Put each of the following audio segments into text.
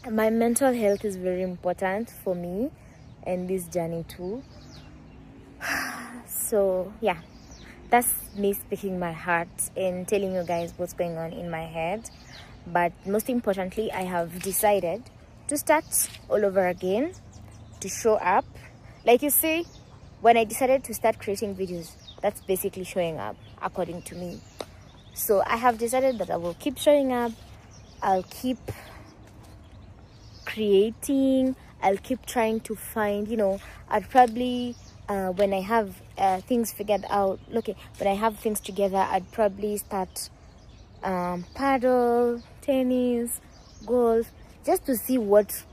My mental health is very important for me and this journey too. So yeah, that's me speaking my heart and telling you guys what's going on in my head. But most importantly, I have decided to start all over again, to show up. Like you see, when I decided to start creating videos, that's basically showing up according to me. So I have decided that I will keep showing up. I'll keep creating. I'll keep trying to find, I'd probably when I have things figured out, okay, when I have things together, I'd probably start paddle, tennis, golf, just to see what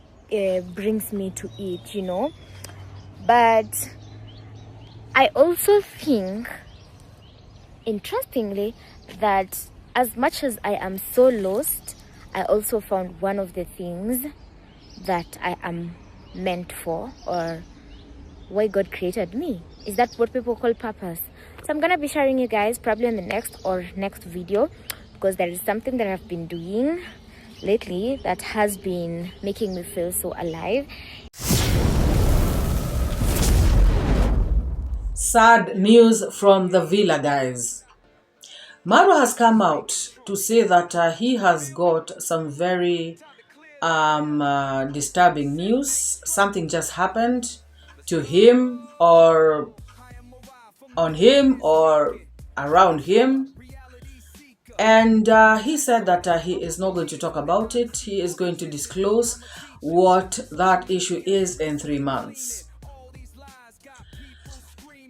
brings me to it. But I also think, interestingly, that as much as I am so lost, I also found one of the things that I am meant for, or why God created me. Is that what people call purpose? So I'm gonna be sharing you guys probably in the next video, because there is something that I've been doing lately that has been making me feel so alive. Sad news from the villa, guys. Marwa has come out to say that he has got some very disturbing news. Something just happened to him, or on him, or around him. And he said that he is not going to talk about it. He is going to disclose what that issue is in 3 months.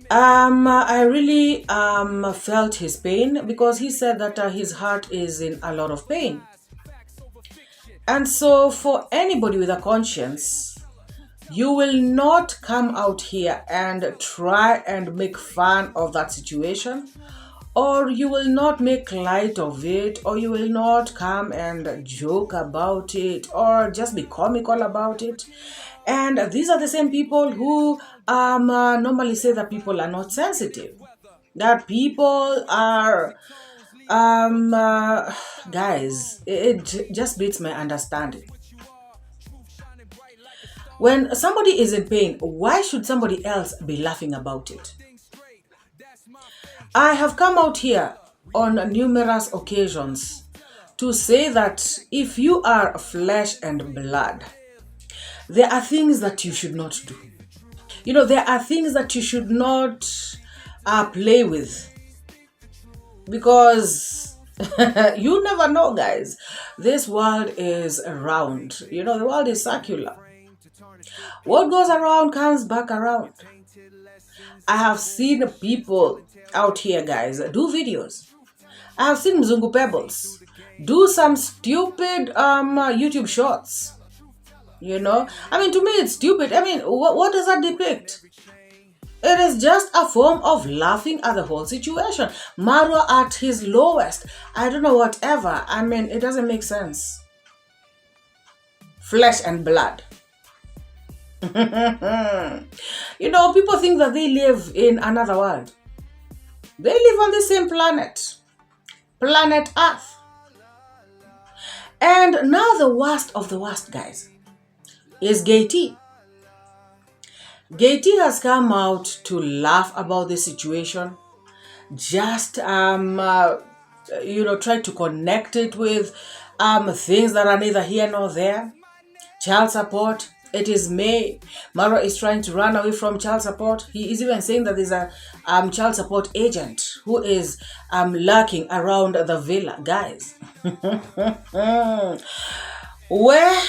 I really felt his pain, because he said that his heart is in a lot of pain. And so for anybody with a conscience, you will not come out here and try and make fun of that situation, or you will not make light of it, or you will not come and joke about it, or just be comical about it. And these are the same people who normally say that people are not sensitive, that people are guys, it just beats my understanding. When somebody is in pain, why should somebody else be laughing about it? I have come out here on numerous occasions to say that if you are flesh and blood, there are things that you should not do. There are things that you should not play with, because you never know, guys. This world is round. The world is circular. What goes around comes back around. I have seen people out here, guys, do videos. I have seen Mzungu Pebbles do some stupid YouTube shorts. To me, it's stupid. What does that depict? It is just a form of laughing at the whole situation. Marwa at his lowest. I don't know, whatever. It doesn't make sense. Flesh and blood. People think that they live in another world. They live on the same planet Earth. And now the worst of the worst, guys, is 𝐷𝐿. 𝐷𝐿 has come out to laugh about the situation, just try to connect it with things that are neither here nor there. Child support. It is May. Marwa is trying to run away from child support. He is even saying that there's a child support agent who is lurking around the villa. Guys, where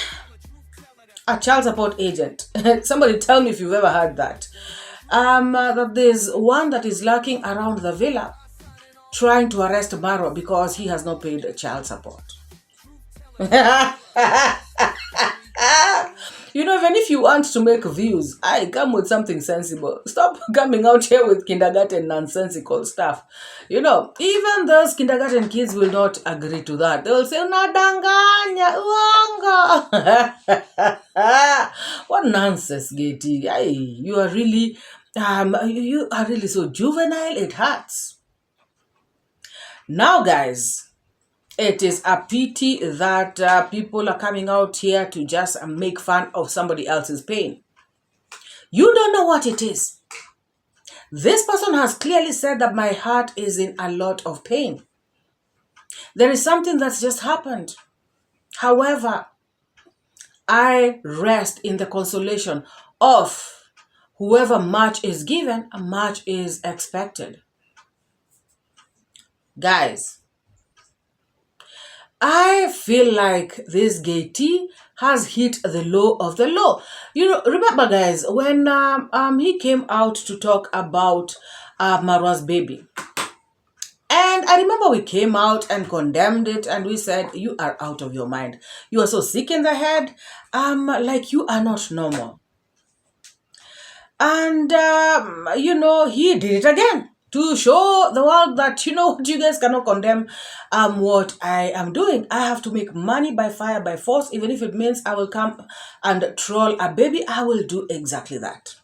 a child support agent? Somebody tell me if you've ever heard that. That there's one that is lurking around the villa trying to arrest Marwa because he has not paid child support. Even if you want to make views, come with something sensible. Stop coming out here with kindergarten nonsensical stuff. Even those kindergarten kids will not agree to that. They will say, "Unadanganya, uongo." What nonsense, 𝐷𝐿. You are really so juvenile, it hurts. Now, guys, It is a pity that people are coming out here to just make fun of somebody else's pain. You don't know what it is. This person has clearly said that my heart is in a lot of pain. There is something that's just happened. However, I rest in the consolation of whoever much is given, much is expected. Guys, I feel like this 𝐷𝐿 has hit the low of the low. You know, remember guys, when he came out to talk about Marwa's baby. And I remember we came out and condemned it and we said, you are out of your mind. You are so sick in the head, like you are not normal. And, you know, he did it again to show the world that, you know, you guys cannot condemn what I am doing. I have to make money by fire, by force. Even if it means I will come and troll a baby, I will do exactly that.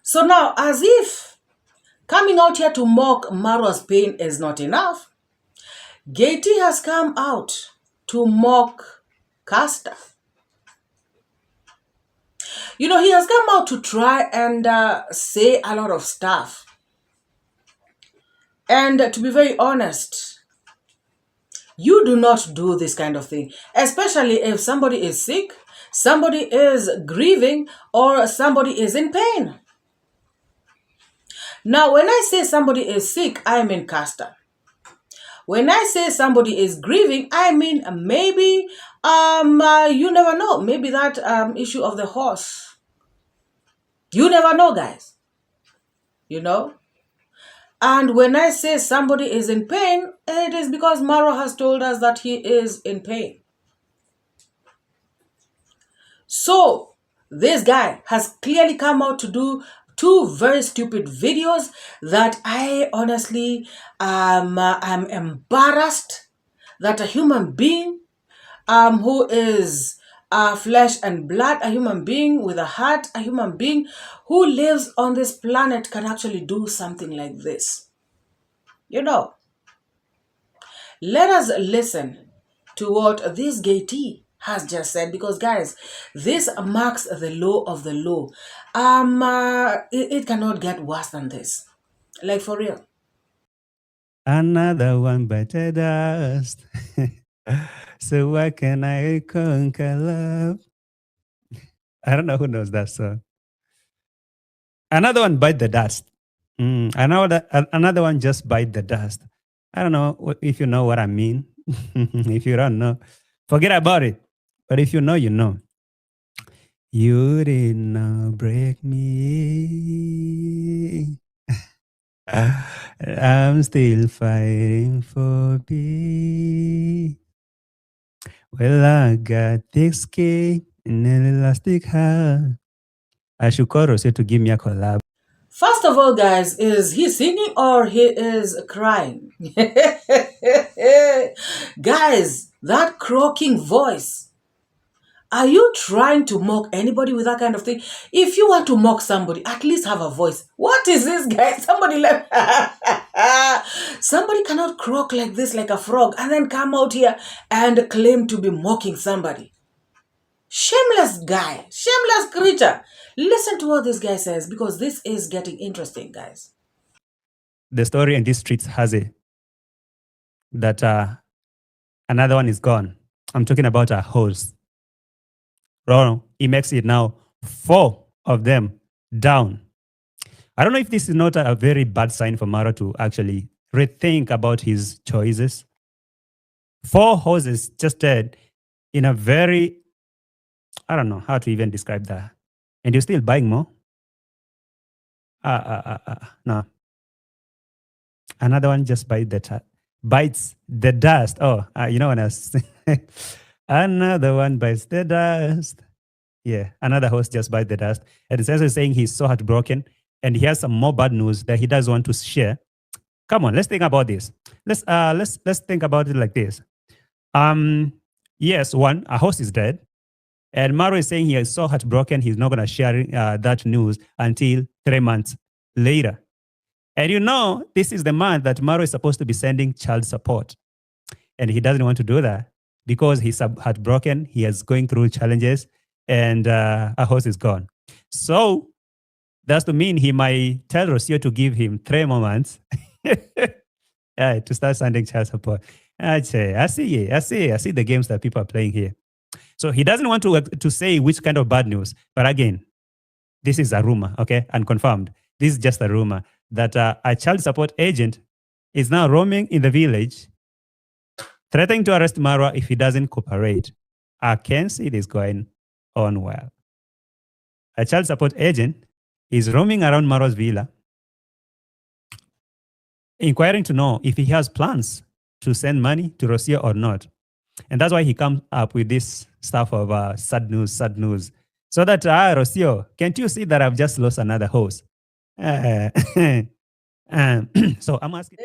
So now, as if coming out here to mock Marwa's pain is not enough, 𝐷𝐿 has come out to mock Casta. You know, he has come out to try and say a lot of stuff. And to be very honest, you do not do this kind of thing, especially if somebody is sick, somebody is grieving, or somebody is in pain. Now, when I say somebody is sick, I mean Casta. When I say somebody is grieving, I mean maybe, you never know, maybe that issue of the horse. You never know, guys. You know? And when I say somebody is in pain, it is because Marwa has told us that he is in pain. So, this guy has clearly come out to do two very stupid videos that I honestly am embarrassed that a human being who is flesh and blood, a human being with a heart, a human being who lives on this planet can actually do something like this. You know, let us listen to what this 𝐷𝐿 has just said, because guys, this marks the low of the low. It cannot get worse than this. Like, for real. Another one bites dust. So why can I conquer love? I don't know who knows that song. Another one bite the dust. Another one just bite the dust. I don't know if you know what I mean. If you don't know, forget about it. But if you know, you know. You did not break me. I'm still fighting for peace. Well, I got thick skin and an elastic heart. I should call Rosé to give me a collab. First of all, guys, is he singing or he is crying? Guys, that croaking voice. Are you trying to mock anybody with that kind of thing? If you want to mock somebody, at least have a voice. What is this, guy? Somebody somebody cannot croak like this, like a frog, and then come out here and claim to be mocking somebody. Shameless guy, shameless creature. Listen to what this guy says, because this is getting interesting, guys. The story in these streets has it that another one is gone. I'm talking about a horse. Wrong. He makes it now 4 of them down. I don't know if this is not a very bad sign for Marwa to actually rethink about his choices. 4 horses just dead in a very, I don't know how to even describe that. And you're still buying more? No. Another one just bites the dust. Oh, you know what else? Another one bites the dust. Yeah, another horse just bites the dust. And it's also saying he's so heartbroken and he has some more bad news that he does want to share. Come on, let's think about this. Let's think about it like this. Yes, one, a horse is dead. And Marwa is saying he is so heartbroken, he's not going to share that news until 3 months later. And you know, this is the month that Marwa is supposed to be sending child support. And he doesn't want to do that because he's heartbroken. He is going through challenges and a horse is gone. So that's to mean he might tell Rocio to give him 3 more months to start sending child support. I see the games that people are playing here. So he doesn't want to say which kind of bad news. But again, this is a rumor, okay? Unconfirmed. This is just a rumor that a child support agent is now roaming in the village, threatening to arrest Marwa if he doesn't cooperate. I can see this going on well. A child support agent is roaming around Marwa's villa, inquiring to know if he has plans to send money to Rocio or not. And that's why he comes up with this stuff of sad news. So that, Rocio, can't you see that I've just lost another horse? So I'm asking.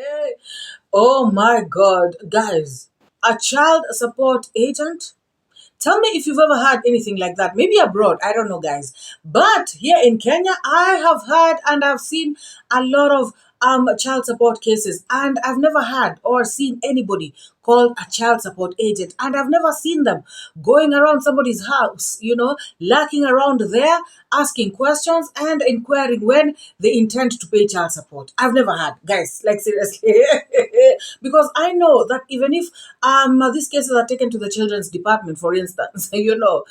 Oh my God, guys, a child support agent? Tell me if you've ever had anything like that. Maybe abroad, I don't know, guys. But here in Kenya, I have heard and I've seen a lot of child support cases, and I've never had or seen anybody called a child support agent, and I've never seen them going around somebody's house, lurking around there, asking questions and inquiring when they intend to pay child support. I've never had, guys, like seriously. Because I know that even if these cases are taken to the children's department, for instance, those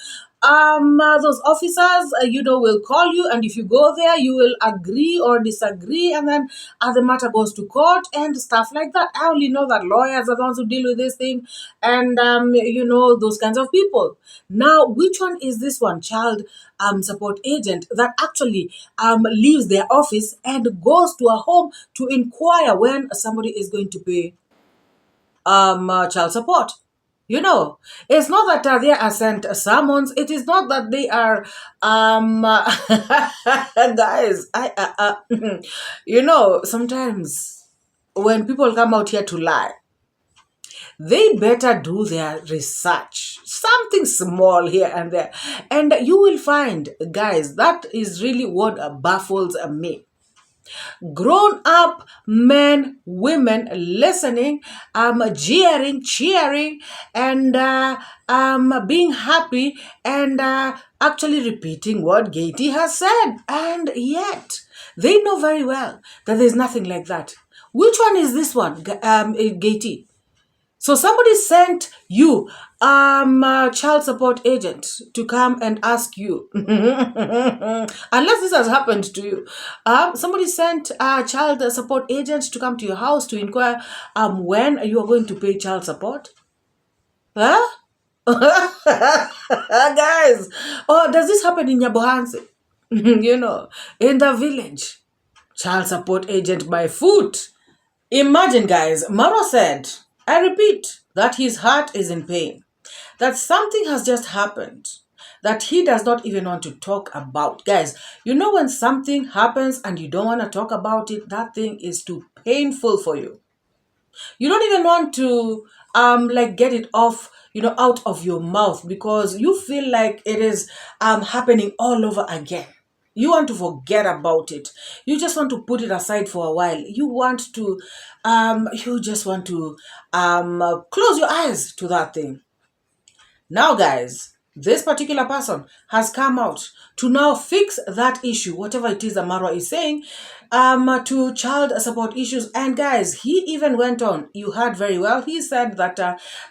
officers, will call you, and if you go there, you will agree or disagree, and then the matter goes to court and stuff like that. I only know that lawyers are the ones who deal with this thing, and those kinds of people. Now, which one is this one, child support agent, that actually leaves their office and goes to a home to inquire when somebody is going to pay child support? It's not that they are sent summons. It is not that they are, guys, sometimes when people come out here to lie, they better do their research, something small here and there. And you will find, guys, that is really what baffles me. Grown up men, women listening, jeering, cheering, and being happy, and actually repeating what 𝐷𝐒 has said. And yet, they know very well that there's nothing like that. Which one is this one, 𝐷𝐒? So somebody sent you a child support agent to come and ask you, unless this has happened to you, somebody sent a child support agent to come to your house to inquire when you are going to pay child support? Huh? Guys, does this happen in Nyabohansi? In the village? Child support agent by foot. Imagine, guys, Marwa said, I repeat, that his heart is in pain, that something has just happened that he does not even want to talk about. Guys, when something happens and you don't want to talk about it, that thing is too painful for you. You don't even want to get it off, out of your mouth, because you feel like it is happening all over again. You want to forget about it. You just want to put it aside for a while. You just want to close your eyes to that thing. Now, guys, this particular person has come out to now fix that issue, whatever it is that Marwa is saying, to child support issues. And guys, he even went on. You heard very well. He said that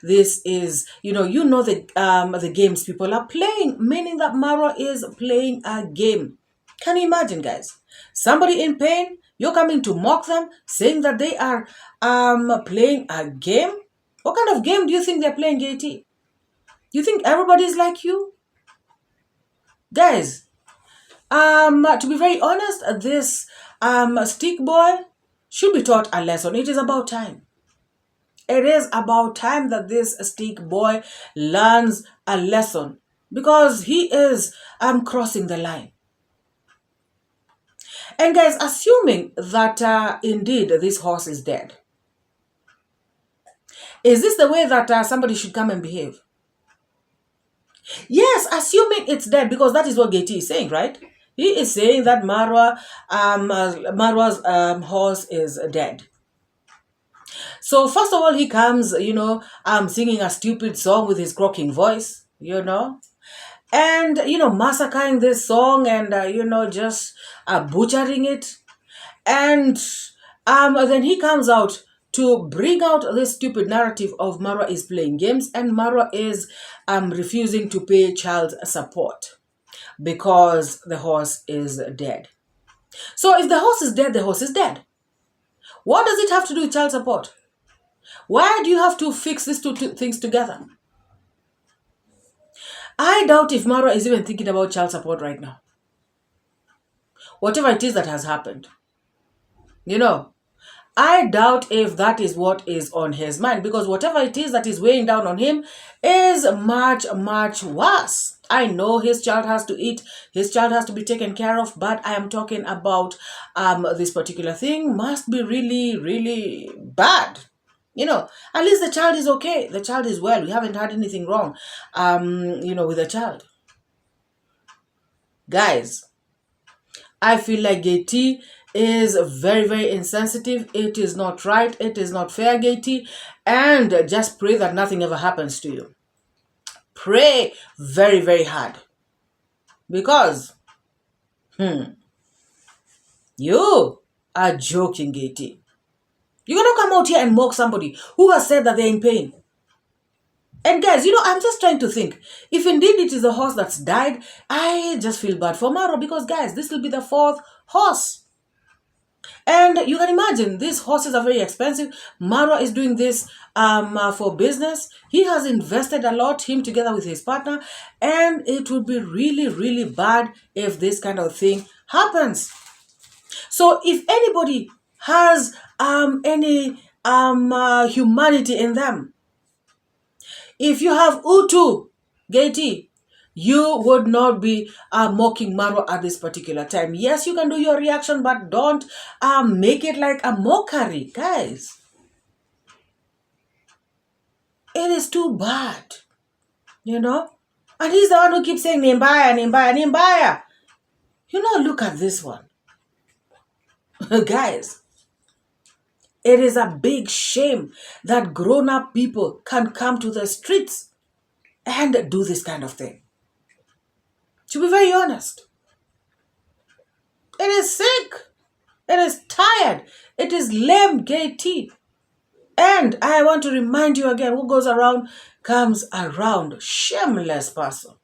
this is, the games people are playing, meaning that Marwa is playing a game. Can you imagine, guys? Somebody in pain, you're coming to mock them, saying that they are playing a game? What kind of game do you think they're playing, 𝐷𝐒? You think everybody is like you? Guys, to be very honest, this stick boy should be taught a lesson. It is about time. It is about time that this stick boy learns a lesson, because he is crossing the line. And guys, assuming that indeed this horse is dead, is this the way that somebody should come and behave? Yes, assuming it's dead, because that is what 𝐷𝐒 is saying, right? He is saying that Marwa's horse is dead. So first of all, he comes, singing a stupid song with his croaking voice, and, massacring this song and, just butchering it. And then he comes out to bring out this stupid narrative of Marwa is playing games and Marwa is refusing to pay child support because the horse is dead. So if the horse is dead, the horse is dead. What does it have to do with child support? Why do you have to fix these two things together? I doubt if Marwa is even thinking about child support right now. Whatever it is that has happened. I doubt if that is what is on his mind, because whatever it is that is weighing down on him is much, much worse. I know his child has to eat, his child has to be taken care of, but I am talking about this particular thing must be really, really bad. At least the child is okay. The child is well. We haven't had anything wrong, with the child. Guys, I feel like 𝐷𝐿 is very, very insensitive. It is not right. It is not fair, 𝐷𝐿. And just pray that nothing ever happens to you. Pray very, very hard. Because, you are joking, 𝐷𝐿. You're going to come out here and mock somebody who has said that they're in pain. And guys, I'm just trying to think. If indeed it is a horse that's died, I just feel bad for Marwa because, guys, this will be the 4th horse. And you can imagine, these horses are very expensive. Marwa is doing this for business. He has invested a lot, him together with his partner. And it would be really, really bad if this kind of thing happens. So if anybody has any humanity in them, if you have utu, 𝐷𝐿, you would not be mocking Marwa at this particular time. Yes, you can do your reaction, but don't make it like a mockery, guys. It is too bad, And he's the one who keeps saying, Nimbaya, Nimbaya, Nimbaya. Look at this one. Guys, it is a big shame that grown-up people can come to the streets and do this kind of thing. To be very honest, it is sick. It is tired. It is lame, 𝐷𝐿. And I want to remind you again, who goes around comes around. Shameless person.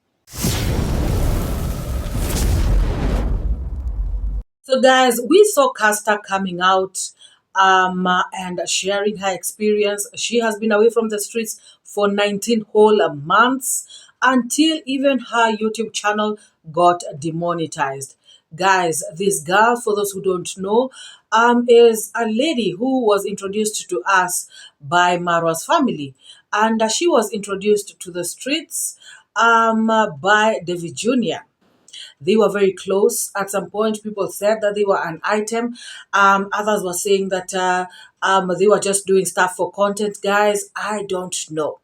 So guys, we saw Casta coming out and sharing her experience. She has been away from the streets for 19 whole months until even her YouTube channel got demonetized. Guys, this girl, for those who don't know, is a lady who was introduced to us by Marwa's family. And she was introduced to the streets by davyjnr. They were very close. At some point, people said that they were an item. Others were saying that they were just doing stuff for content. Guys, I don't know.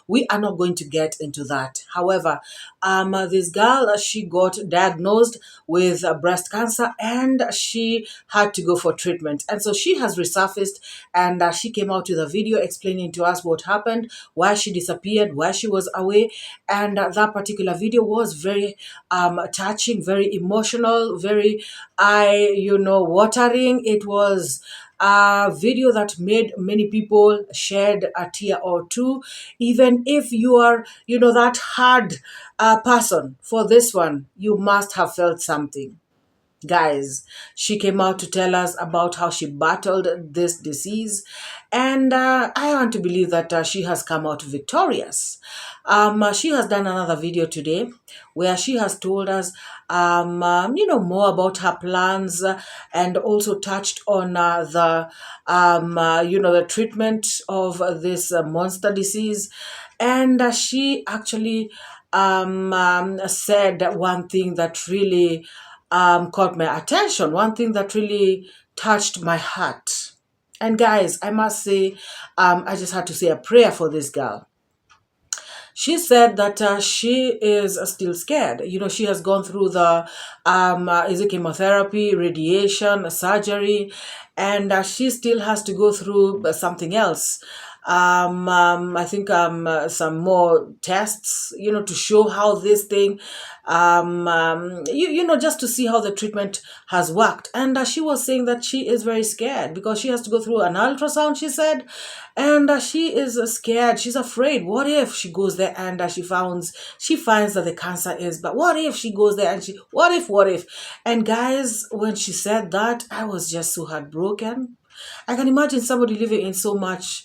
We are not going to get into that. However, this girl, she got diagnosed with breast cancer and she had to go for treatment. And so she has resurfaced and she came out with a video explaining to us what happened, why she disappeared, why she was away. And that particular video was very touching, very emotional, very watering. It was a video that made many people shed a tear or two. Even if you are, that hard person for this one, you must have felt something. Guys, she came out to tell us about how she battled this disease. And I want to believe that she has come out victorious. She has done another video today where she has told us, more about her plans and also touched on the treatment of this monster disease. And she actually said one thing that really caught my attention, one thing that really touched my heart. And guys, I must say, I just had to say a prayer for this girl. She said that she is still scared. She has gone through the is it chemotherapy, radiation, surgery, and she still has to go through something else. I think some more tests, to show how this thing, just to see how the treatment has worked. And she was saying that she is very scared because she has to go through an ultrasound, she said, and she is scared. She's afraid. What if she goes there and she finds that the cancer is, but what if she goes there and what if? And guys, when she said that, I was just so heartbroken. I can imagine somebody living in so much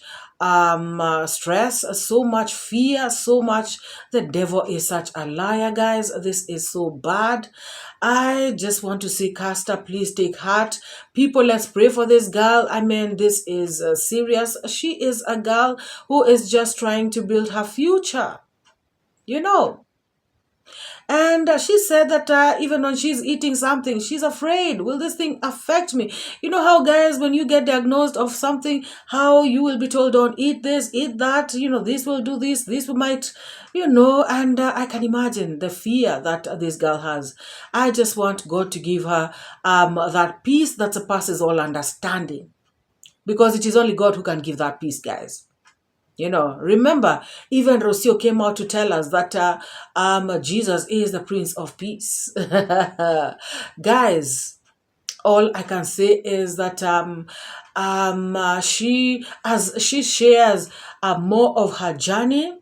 stress, so much fear, so much. The devil is such a liar, guys. This is so bad. I just want to say, Casta, please take heart. People, let's pray for this girl. I mean, this is serious. She is a girl who is just trying to build her future, And she said that even when she's eating something, she's afraid. Will this thing affect me? You know how, guys, when you get diagnosed of something, how you will be told, don't eat this, eat that, this will do this might, and I can imagine the fear that this girl has. I just want God to give her that peace that surpasses all understanding, because it is only God who can give that peace, guys. Remember, even Rocio came out to tell us that Jesus is the Prince of Peace. Guys, all I can say is that she shares more of her journey,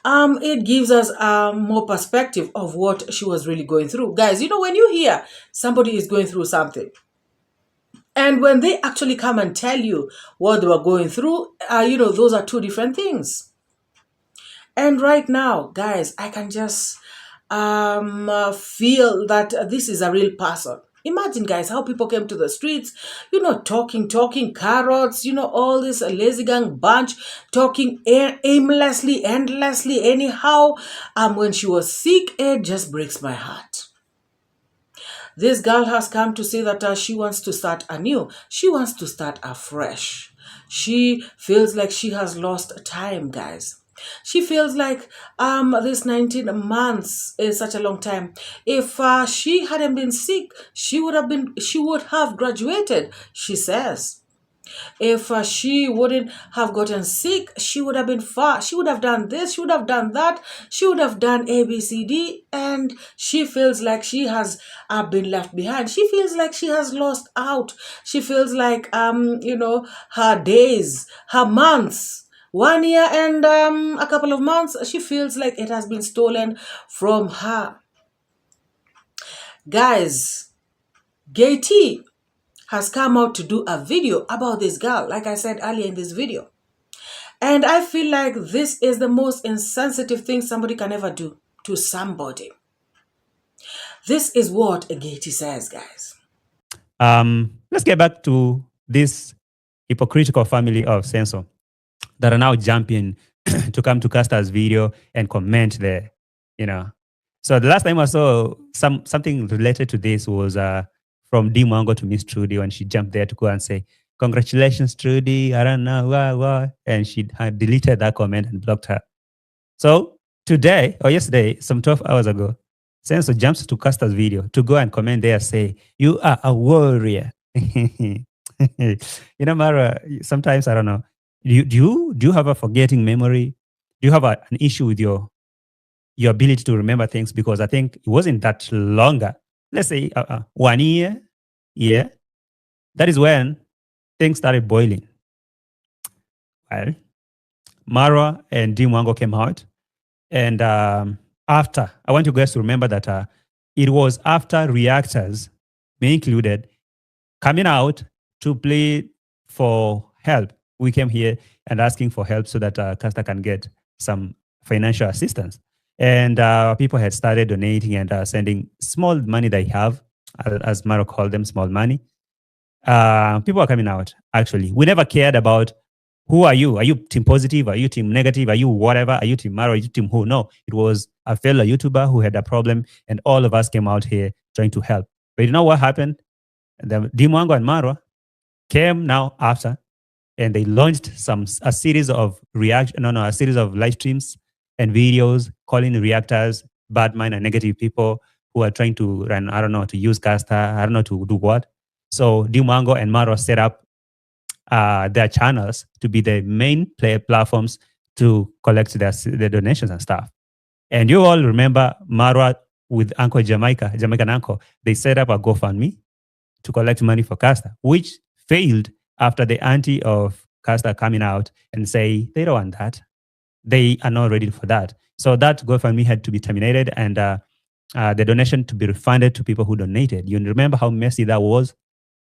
it gives us more perspective of what she was really going through. Guys, when you hear somebody is going through something, and when they actually come and tell you what they were going through, those are two different things. And right now, guys, I can just feel that this is a real person. Imagine, guys, how people came to the streets, talking, carrots, all this lazy gang bunch, talking aimlessly, endlessly, anyhow. When she was sick, it just breaks my heart. This girl has come to say that she wants to start anew. She wants to start afresh. She feels like she has lost time, guys. She feels like this 19 months is such a long time. If she hadn't been sick, she would have graduated, she says. If she wouldn't have gotten sick, she would have been far. She would have done this, she would have done that, she would have done ABCD, and she feels like she has been left behind. She feels like she has lost out. She feels like, her days, her months, 1 year and a couple of months, she feels like it has been stolen from her. Guys, 𝐷𝐿 has come out to do a video about this girl, like I said earlier in this video. And I feel like this is the most insensitive thing somebody can ever do to somebody. This is what 𝐷𝐿 says, guys. Let's get back to this hypocritical family of Censor that are now jumping to come to Casta's video and comment there, So the last time I saw something related to this was from DeeMwango to Miss Trudy when she jumped there to go and say, congratulations, Trudy, I don't know, why. And she had deleted that comment and blocked her. So today, or yesterday, some 12 hours ago, Censor jumps to Casta's video to go and comment there, say, you are a warrior. Marwa, sometimes, I don't know, do you have a forgetting memory? Do you have an issue with your ability to remember things? Because I think it wasn't that longer. Let's say 1 year, yeah, that is when things started boiling. Well, MORAA and DeeMwango came out. And after, I want you guys to remember that it was after reactors, me included, coming out to plead for help. We came here and asking for help so that Casta can get some financial assistance. And people had started donating and sending small money they have, as MORAA called them, small money. People are coming out, actually. We never cared about who are you? Are you team positive? Are you team negative? Are you whatever? Are you team MORAA? Are you team who? No, it was a fellow YouTuber who had a problem, and all of us came out here trying to help. But you know what happened? The DeeMwango and MORAA came now after and they launched a series of a series of live streams and videos calling reactors bad mind and negative people who are trying to run, I don't know, to use Casta, I don't know, to do what. So DeeMwango and MORAA set up their channels to be the main platforms to collect their donations and stuff. And you all remember MORAA with Uncle Jamaican Uncle, they set up a GoFundMe to collect money for Casta, which failed after the auntie of Casta coming out and say they don't want that. They are not ready for that. So that GoFundMe had to be terminated and the donation to be refunded to people who donated. You remember how messy that was?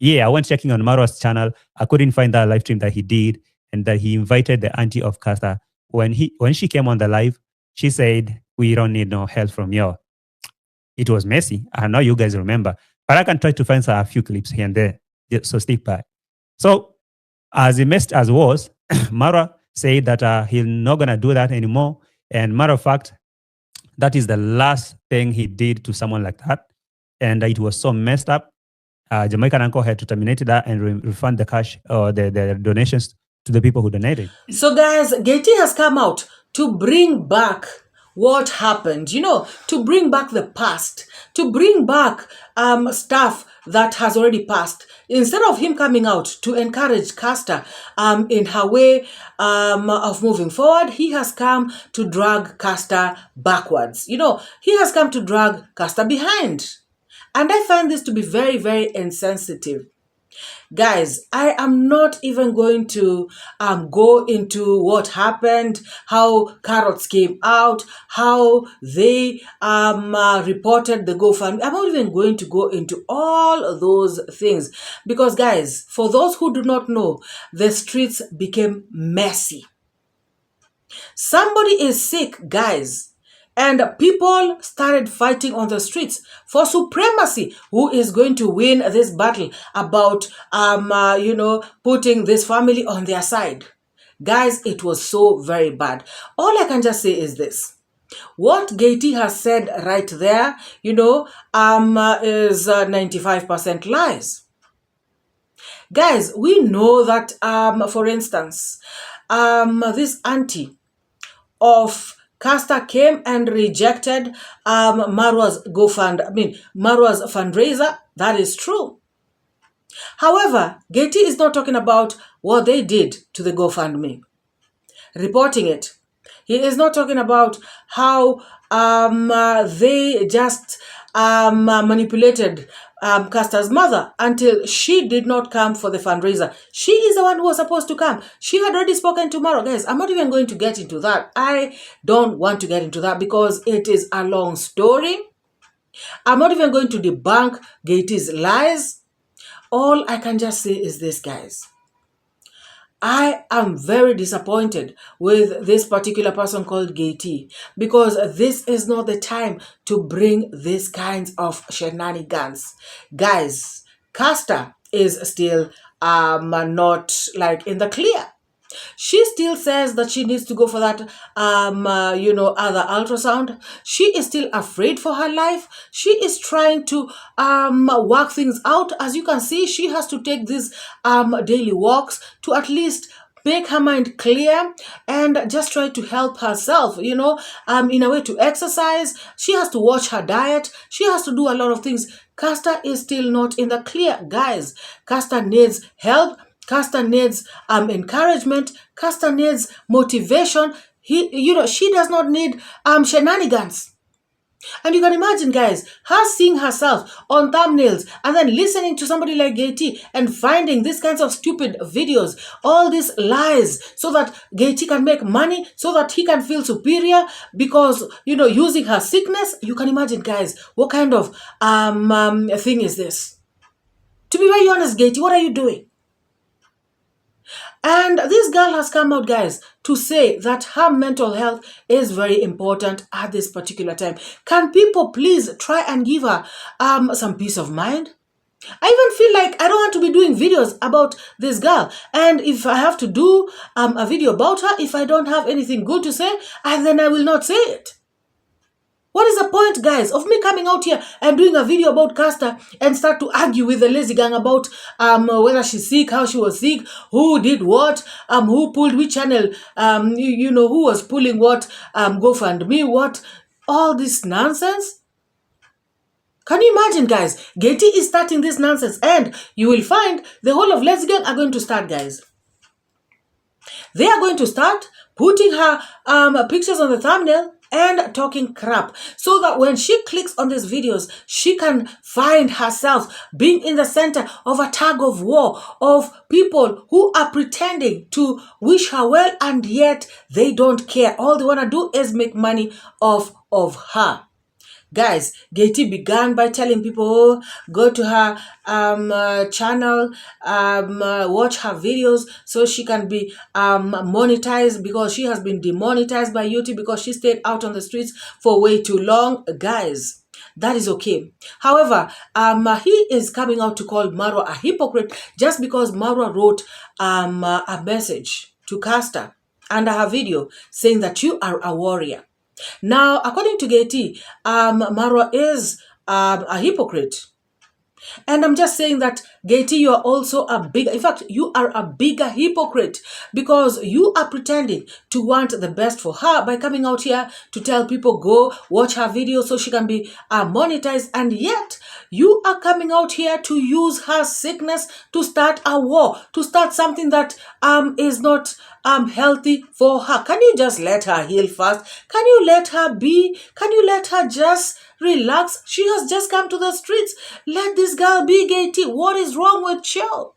Yeah, I went checking on MORAA's channel. I couldn't find that live stream that he did and that he invited the auntie of Casta. When she came on the live, she said, we don't need no help from you. It was messy. I know you guys remember. But I can try to find a few clips here and there. So stick by. So as messed as was, MORAA said that he's not going to do that anymore. And matter of fact, that is the last thing he did to someone like that. And it was so messed up. Jamaican Uncle had to terminate that and refund the cash or the donations to the people who donated. So guys, 𝐷𝐒 has come out to bring back what happened, to bring back the past, to bring back stuff that has already passed. Instead of him coming out to encourage Casta in her way of moving forward, he has come to drag Casta backwards. He has come to drag Casta behind. And I find this to be very, very insensitive. Guys, I am not even going to go into what happened, how carrots came out, how they reported the GoFundMe. I'm not even going to go into all those things because, guys, for those who do not know, the streets became messy. Somebody is sick, guys. And people started fighting on the streets for supremacy. Who is going to win this battle about, putting this family on their side? Guys, it was so very bad. All I can just say is this. What 𝐷𝐒 has said right there, is 95% lies. Guys, we know that, for instance, this auntie of Casta came and rejected MORAA's fundraiser. That is true. However, 𝐷𝐒 is not talking about what they did to the GoFundMe, reporting it. He is not talking about how they just manipulated Casta's mother until she did not come for the fundraiser. She is the one who was supposed to come. She had already spoken to MORAA. Guys, I'm not even going to get into that. I don't want to get into that because it is a long story. I'm not even going to debunk 𝐷𝐒's lies. All I can just say is this, guys. I am very disappointed with this particular person called 𝐷𝐒 because this is not the time to bring these kinds of shenanigans. Guys, Casta is still not like in the clear. She still says that she needs to go for that, other ultrasound. She is still afraid for her life. She is trying to work things out. As you can see, she has to take these daily walks to at least make her mind clear and just try to help herself, in a way to exercise. She has to watch her diet. She has to do a lot of things. Casta is still not in the clear, guys. Casta needs help. Casta needs encouragement. Casta needs motivation. She does not need shenanigans. And you can imagine, guys, her seeing herself on thumbnails and then listening to somebody like 𝐷𝐒 and finding these kinds of stupid videos, all these lies, so that 𝐷𝐒 can make money, so that he can feel superior because, using her sickness. You can imagine, guys, what kind of thing is this? To be very honest, 𝐷𝐒, what are you doing? And this girl has come out, guys, to say that her mental health is very important at this particular time. Can people please try and give her some peace of mind? I even feel like I don't want to be doing videos about this girl. And if I have to do a video about her, if I don't have anything good to say, then I will not say it. What is the point, guys, of me coming out here and doing a video about Casta and start to argue with the lazy gang about whether she's sick, how she was sick, who did what, who pulled which channel, you know, who was pulling what, GoFundMe, what, all this nonsense? Can you imagine, guys? 𝐷𝐿 is starting this nonsense, and you will find the whole of lazy gang are going to start, guys. They are going to start putting her pictures on the thumbnail and talking crap, so that when she clicks on these videos, she can find herself being in the center of a tug of war of people who are pretending to wish her well, and yet they don't care. All they want to do is make money off of her. Guys, 𝐷𝐿 began by telling people, oh, go to her channel, watch her videos so she can be monetized, because she has been demonetized by YouTube because she stayed out on the streets for way too long. Guys, that is okay. However, he is coming out to call MORAA a hypocrite just because MORAA wrote a message to Casta under her video saying that you are a warrior. Now, according to 𝐷𝐿, MORAA is a hypocrite. And I'm just saying that 𝐷𝐿, you are also in fact, you are a bigger hypocrite, because you are pretending to want the best for her by coming out here to tell people go watch her video so she can be monetized, and yet you are coming out here to use her sickness to start a war, to start something that is not healthy for her. Can you just let her heal first? Can you let her be? Can you let her just relax? She has just come to the streets. Let this girl be, 𝐷𝐿. What is wrong with you?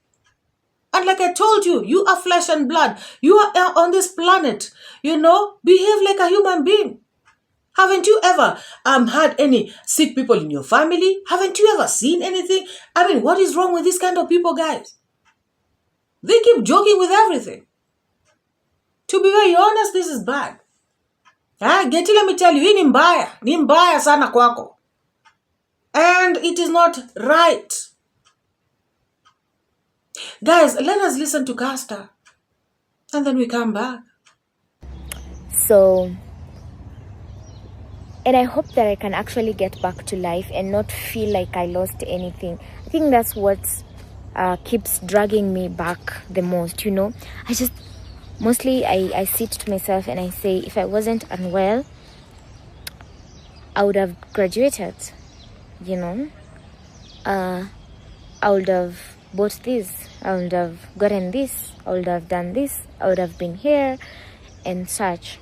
And like I told you, you are flesh and blood. You are on this planet. You know, behave like a human being. Haven't you ever had any sick people in your family? Haven't you ever seen anything? I mean, what is wrong with this kind of people, guys? They keep joking with everything. To be very honest, this is bad. 𝐷𝐿, let me tell you, hii ni mbaya sana kwako. And it is not right. Guys, let us listen to Casta, and then we come back. So, and I hope that I can actually get back to life and not feel like I lost anything. I think that's what keeps dragging me back the most, you know. Mostly I sit to myself and I say, if I wasn't unwell, I would have graduated, you know. I would have bought this, I would have gotten this, I would have done this, I would have been here and such.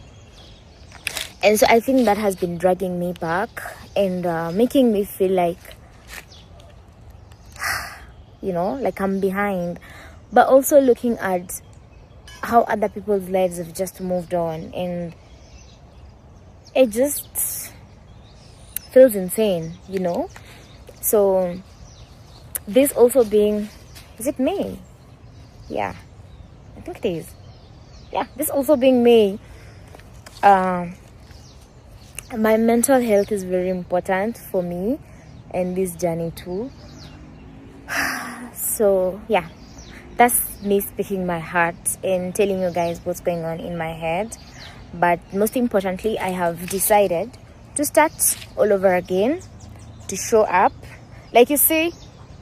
And so I think that has been dragging me back and making me feel like, you know, like I'm behind. But also looking at how other people's lives have just moved on, and it just feels insane, you know. So this also being, is it May? Yeah, I think it is. Yeah, this also being May, my mental health is very important for me and this journey too. So yeah, that's me speaking my heart and telling you guys what's going on in my head. But most importantly, I have decided to start all over again, to show up. Like you see,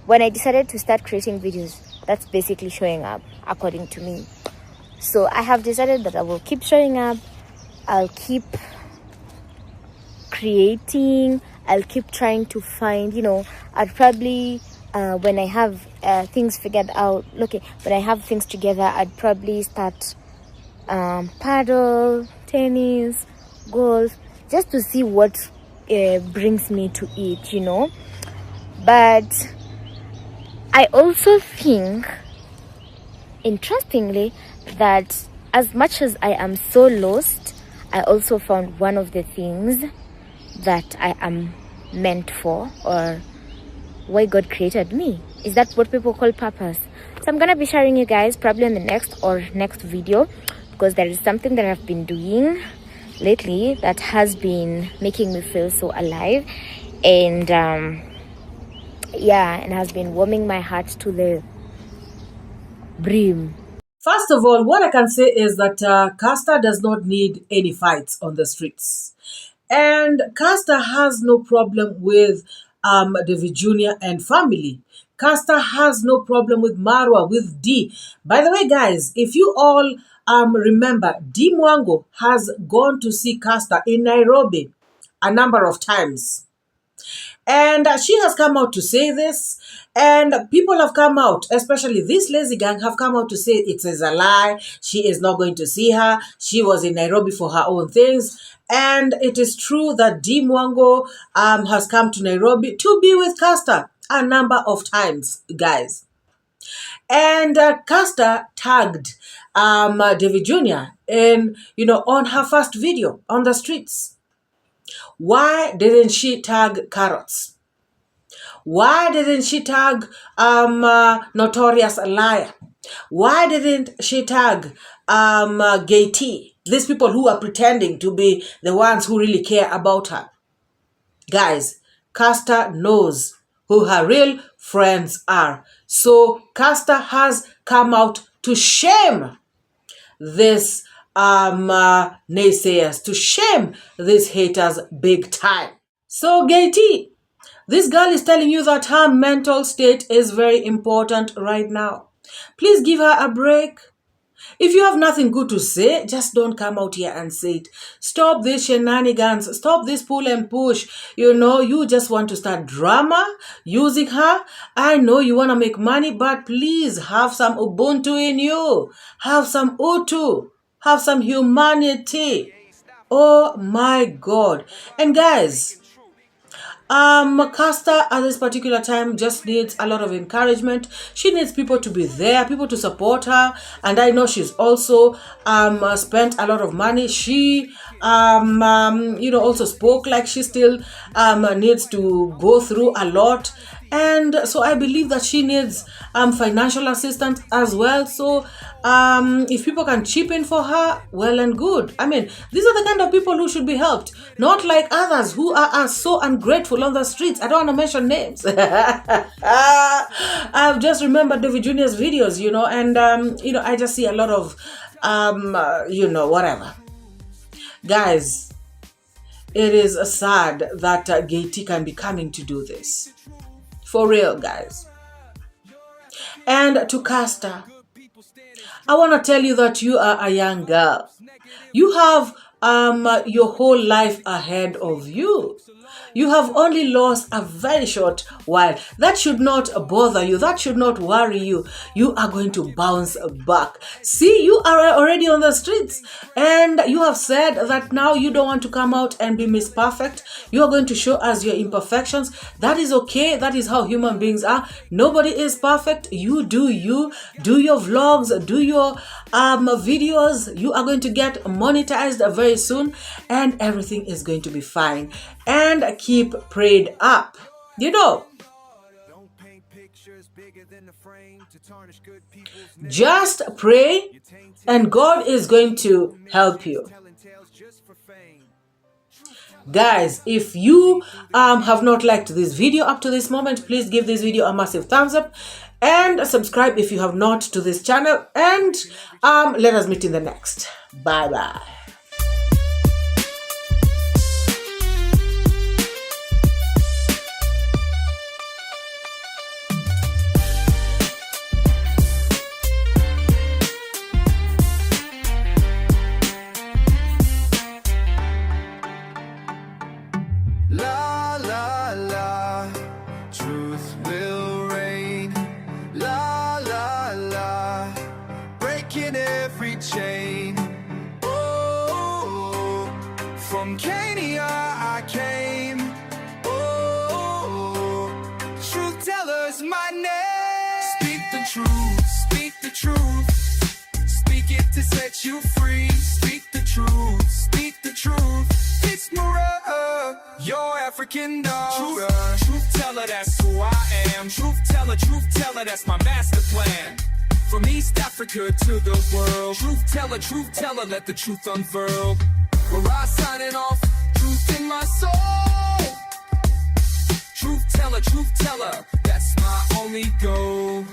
when I decided to start creating videos, that's basically showing up, according to me. So I have decided that I will keep showing up. I'll keep creating. I'll keep trying to find, you know, I'll probably when I have things figured out, when I have things together, I'd probably start paddle, tennis, golf, just to see what brings me to it, you know. But I also think, interestingly, that as much as I am so lost, I also found one of the things that I am meant for, or why God created me. Is that what people call purpose? So I'm gonna be sharing you guys probably in the next video, because there is something that I've been doing lately that has been making me feel so alive, and yeah, and has been warming my heart to the brim. First of all, what I can say is that Casta does not need any fights on the streets. And Casta has no problem with David Jr. and family. Casta has no problem with Marwa, with D. By the way, guys, if you all remember, DeeMwango has gone to see Casta in Nairobi a number of times. And she has come out to say this, and people have come out, especially this lazy gang, have come out to say it is a lie. She is not going to see her. She was in Nairobi for her own things. And it is true that DeeMwango has come to Nairobi to be with Casta a number of times, guys. And Casta tagged David Jr. in, on her first video on the streets. Why didn't she tag Carrots? Why didn't she tag Notorious Liar? Why didn't she tag Gay T? These people who are pretending to be the ones who really care about her. Guys, Casta knows who her real friends are. So Casta has come out to shame this naysayers, to shame these haters big time. So Gay T, this girl is telling you that her mental state is very important right now. Please give her a break. If you have nothing good to say, just don't come out here and say it. Stop this shenanigans. Stop this pull and push. You just want to start drama using her. I know you want to make money, but please have some Ubuntu in you. Have some Utu. Have some humanity. Oh my God. And guys, Casta at this particular time just needs a lot of encouragement. She needs people to be there, people to support her. And I know she's also spent a lot of money. She also spoke like she still needs to go through a lot. And so I believe that she needs financial assistance as well. So if people can chip in for her, well and good. I mean, these are the kind of people who should be helped, not like others who are so ungrateful on the streets. I don't want to mention names. I've just remembered David Jr.'s videos, and I just see a lot of whatever. Guys, it is sad that Gay T can be coming to do this. For real, guys. And to Casta, I want to tell you that you are a young girl. You have your whole life ahead of you. You have only lost a very short while. That should not bother you. That should not worry you. You are going to bounce back. See, you are already on the streets, and you have said that now you don't want to come out and be Miss Perfect. You are going to show us your imperfections. That is okay. That is how human beings are. Nobody is perfect. You do you. Do your vlogs. Do your videos. You are going to get monetized very soon, and everything is going to be fine. And keep prayed up. Just pray, and God is going to help you. Guys, if you have not liked this video up to this moment, please give this video a massive thumbs up and subscribe if you have not to this channel, and let us meet in the next. Bye bye. La la la, truth will reign. La la la, breaking every chain. Oh, from Kenya I came. Oh, truth teller's my name. Speak the truth, speak the truth. Speak it to set you free. Speak the truth, speak the truth. It's MORAA, your African dog. Truth teller, that's who I am. Truth teller, that's my master plan. From East Africa to the world. Truth teller, let the truth unfurl. MORAA signing off, truth in my soul. Truth teller, that's my only goal.